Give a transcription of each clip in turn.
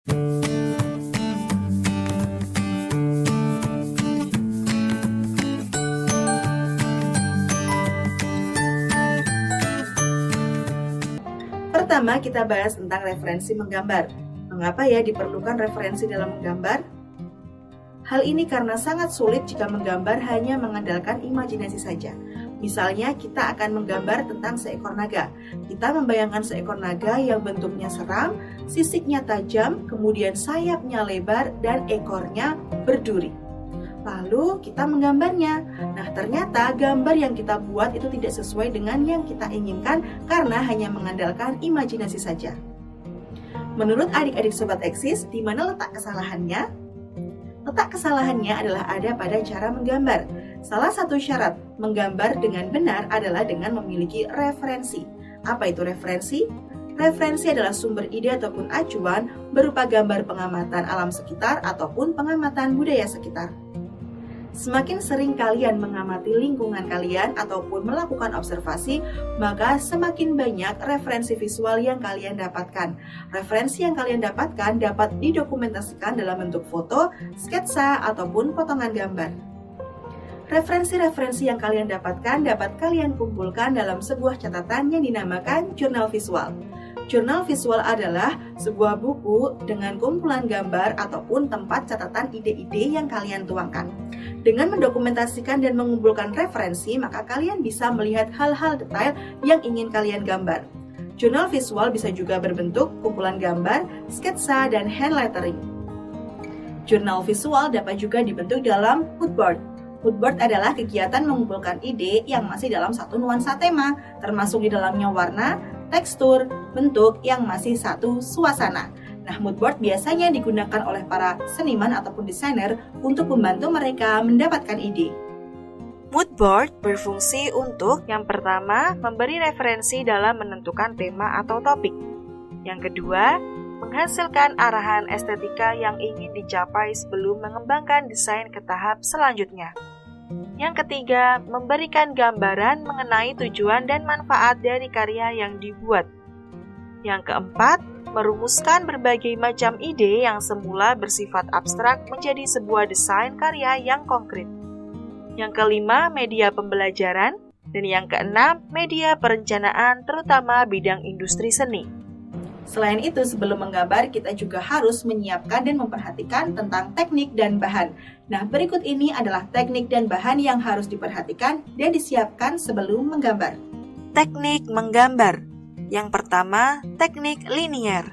Pertama, kita bahas tentang referensi menggambar. Mengapa ya diperlukan referensi dalam menggambar? Hal ini karena sangat sulit jika menggambar hanya mengandalkan imajinasi saja. Misalnya, kita akan menggambar tentang seekor naga. Kita membayangkan seekor naga yang bentuknya seram, sisiknya tajam, kemudian sayapnya lebar, dan ekornya berduri. Lalu kita menggambarnya. Nah, ternyata gambar yang kita buat itu tidak sesuai dengan yang kita inginkan karena hanya mengandalkan imajinasi saja. Menurut adik-adik Sobat Eksis, di mana letak kesalahannya? Letak kesalahannya adalah ada pada cara menggambar. Salah satu syarat menggambar dengan benar adalah dengan memiliki referensi. Apa itu referensi? Referensi adalah sumber ide ataupun acuan berupa gambar pengamatan alam sekitar ataupun pengamatan budaya sekitar. Semakin sering kalian mengamati lingkungan kalian ataupun melakukan observasi, maka semakin banyak referensi visual yang kalian dapatkan. Referensi yang kalian dapatkan dapat didokumentasikan dalam bentuk foto, sketsa, ataupun potongan gambar. Referensi-referensi yang kalian dapatkan dapat kalian kumpulkan dalam sebuah catatan yang dinamakan jurnal visual. Jurnal visual adalah sebuah buku dengan kumpulan gambar ataupun tempat catatan ide-ide yang kalian tuangkan. Dengan mendokumentasikan dan mengumpulkan referensi, maka kalian bisa melihat hal-hal detail yang ingin kalian gambar. Jurnal visual bisa juga berbentuk kumpulan gambar, sketsa, dan hand lettering. Jurnal visual dapat juga dibentuk dalam moodboard. Moodboard adalah kegiatan mengumpulkan ide yang masih dalam satu nuansa tema, termasuk di dalamnya warna, tekstur, bentuk yang masih satu suasana. Nah, moodboard biasanya digunakan oleh para seniman ataupun desainer untuk membantu mereka mendapatkan ide. Moodboard berfungsi untuk yang pertama, memberi referensi dalam menentukan tema atau topik. Yang kedua, menghasilkan arahan estetika yang ingin dicapai sebelum mengembangkan desain ke tahap selanjutnya. Yang ketiga, memberikan gambaran mengenai tujuan dan manfaat dari karya yang dibuat. Yang keempat, merumuskan berbagai macam ide yang semula bersifat abstrak menjadi sebuah desain karya yang konkret. Yang kelima, media pembelajaran. Dan yang keenam, media perencanaan terutama bidang industri seni. Selain itu, sebelum menggambar, kita juga harus menyiapkan dan memperhatikan tentang teknik dan bahan. Nah, berikut ini adalah teknik dan bahan yang harus diperhatikan dan disiapkan sebelum menggambar. Teknik menggambar. Yang pertama, teknik linier.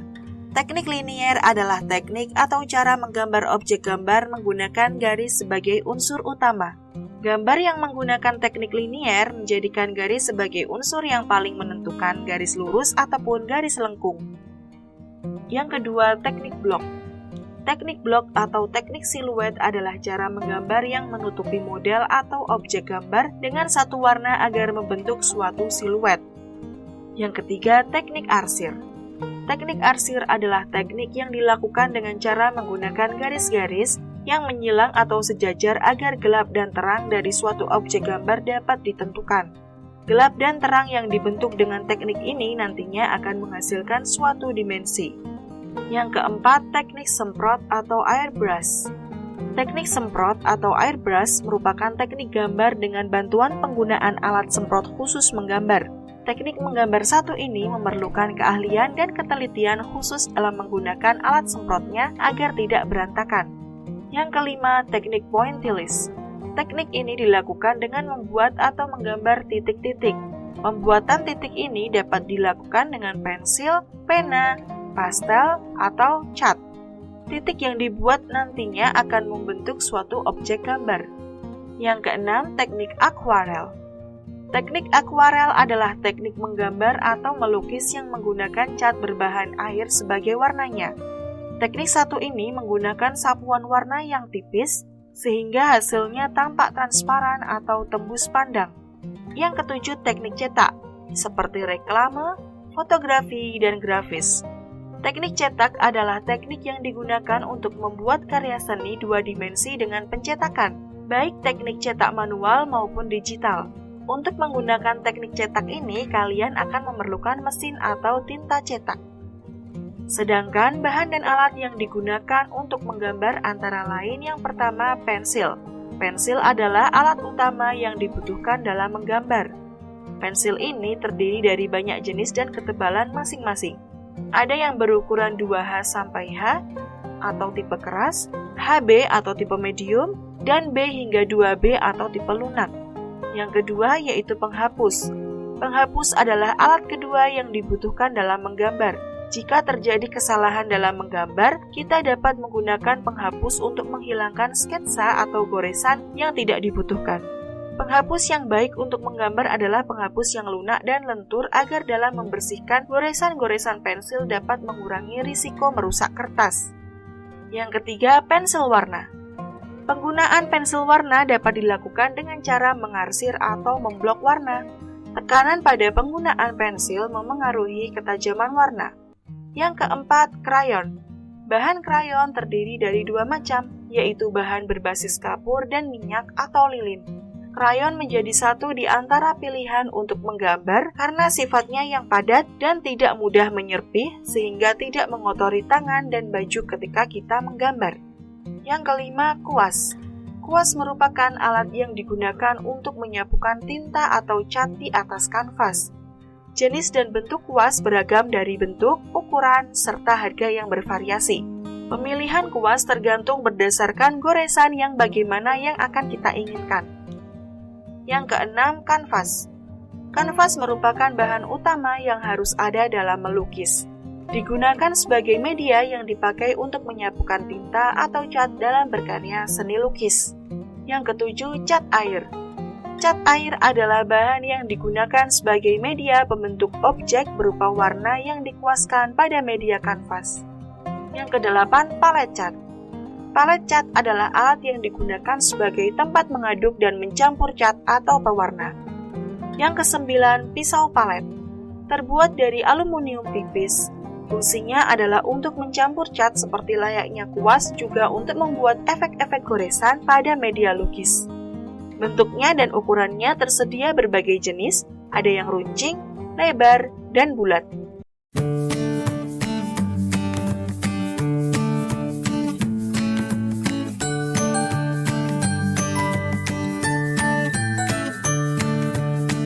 Teknik linier adalah teknik atau cara menggambar objek gambar menggunakan garis sebagai unsur utama. Gambar yang menggunakan teknik linier menjadikan garis sebagai unsur yang paling menentukan garis lurus ataupun garis lengkung. Yang kedua, teknik blok. Teknik blok atau teknik siluet adalah cara menggambar yang menutupi model atau objek gambar dengan satu warna agar membentuk suatu siluet. Yang ketiga, teknik arsir. Teknik arsir adalah teknik yang dilakukan dengan cara menggunakan garis-garis yang menyilang atau sejajar agar gelap dan terang dari suatu objek gambar dapat ditentukan. Gelap dan terang yang dibentuk dengan teknik ini nantinya akan menghasilkan suatu dimensi. Yang keempat, teknik semprot atau airbrush. Teknik semprot atau airbrush merupakan teknik gambar dengan bantuan penggunaan alat semprot khusus menggambar. Teknik menggambar satu ini memerlukan keahlian dan ketelitian khusus dalam menggunakan alat semprotnya agar tidak berantakan. Yang kelima, teknik pointillist. Teknik ini dilakukan dengan membuat atau menggambar titik-titik. Pembuatan titik ini dapat dilakukan dengan pensil, pena, pastel, atau cat. Titik yang dibuat nantinya akan membentuk suatu objek gambar. Yang keenam, teknik akuarel. Teknik akuarel adalah teknik menggambar atau melukis yang menggunakan cat berbahan air sebagai warnanya. Teknik satu ini menggunakan sapuan warna yang tipis, sehingga hasilnya tampak transparan atau tembus pandang. Yang ketujuh, teknik cetak, seperti reklame, fotografi, dan grafis. Teknik cetak adalah teknik yang digunakan untuk membuat karya seni dua dimensi dengan pencetakan, baik teknik cetak manual maupun digital. Untuk menggunakan teknik cetak ini, kalian akan memerlukan mesin atau tinta cetak. Sedangkan bahan dan alat yang digunakan untuk menggambar antara lain yang pertama pensil. Pensil adalah alat utama yang dibutuhkan dalam menggambar. Pensil ini terdiri dari banyak jenis dan ketebalan masing-masing. Ada yang berukuran 2H sampai H atau tipe keras, HB atau tipe medium, dan B hingga 2B atau tipe lunak. Yang kedua yaitu penghapus. Penghapus adalah alat kedua yang dibutuhkan dalam menggambar. Jika terjadi kesalahan dalam menggambar, kita dapat menggunakan penghapus untuk menghilangkan sketsa atau goresan yang tidak dibutuhkan. Penghapus yang baik untuk menggambar adalah penghapus yang lunak dan lentur agar dalam membersihkan goresan-goresan pensil dapat mengurangi risiko merusak kertas. Yang ketiga, pensil warna. Penggunaan pensil warna dapat dilakukan dengan cara mengarsir atau memblok warna. Tekanan pada penggunaan pensil memengaruhi ketajaman warna. Yang keempat, krayon. Bahan krayon terdiri dari dua macam, yaitu bahan berbasis kapur dan minyak atau lilin. Krayon menjadi satu di antara pilihan untuk menggambar karena sifatnya yang padat dan tidak mudah menyerpih sehingga tidak mengotori tangan dan baju ketika kita menggambar. Yang kelima, kuas. Kuas merupakan alat yang digunakan untuk menyapukan tinta atau cat di atas kanvas. Jenis dan bentuk kuas beragam dari bentuk, ukuran, serta harga yang bervariasi. Pemilihan kuas tergantung berdasarkan goresan yang bagaimana yang akan kita inginkan. Yang keenam, kanvas. Kanvas merupakan bahan utama yang harus ada dalam melukis. Digunakan sebagai media yang dipakai untuk menyapukan tinta atau cat dalam berkarya seni lukis. Yang ketujuh, cat air. Cat air adalah bahan yang digunakan sebagai media pembentuk objek berupa warna yang dikuaskan pada media kanvas. Yang kedelapan, palet cat. Palet cat adalah alat yang digunakan sebagai tempat mengaduk dan mencampur cat atau pewarna. Yang kesembilan, pisau palet. Terbuat dari aluminium tipis. Fungsinya adalah untuk mencampur cat seperti layaknya kuas, juga untuk membuat efek-efek goresan pada media lukis. Bentuknya dan ukurannya tersedia berbagai jenis, ada yang runcing, lebar, dan bulat.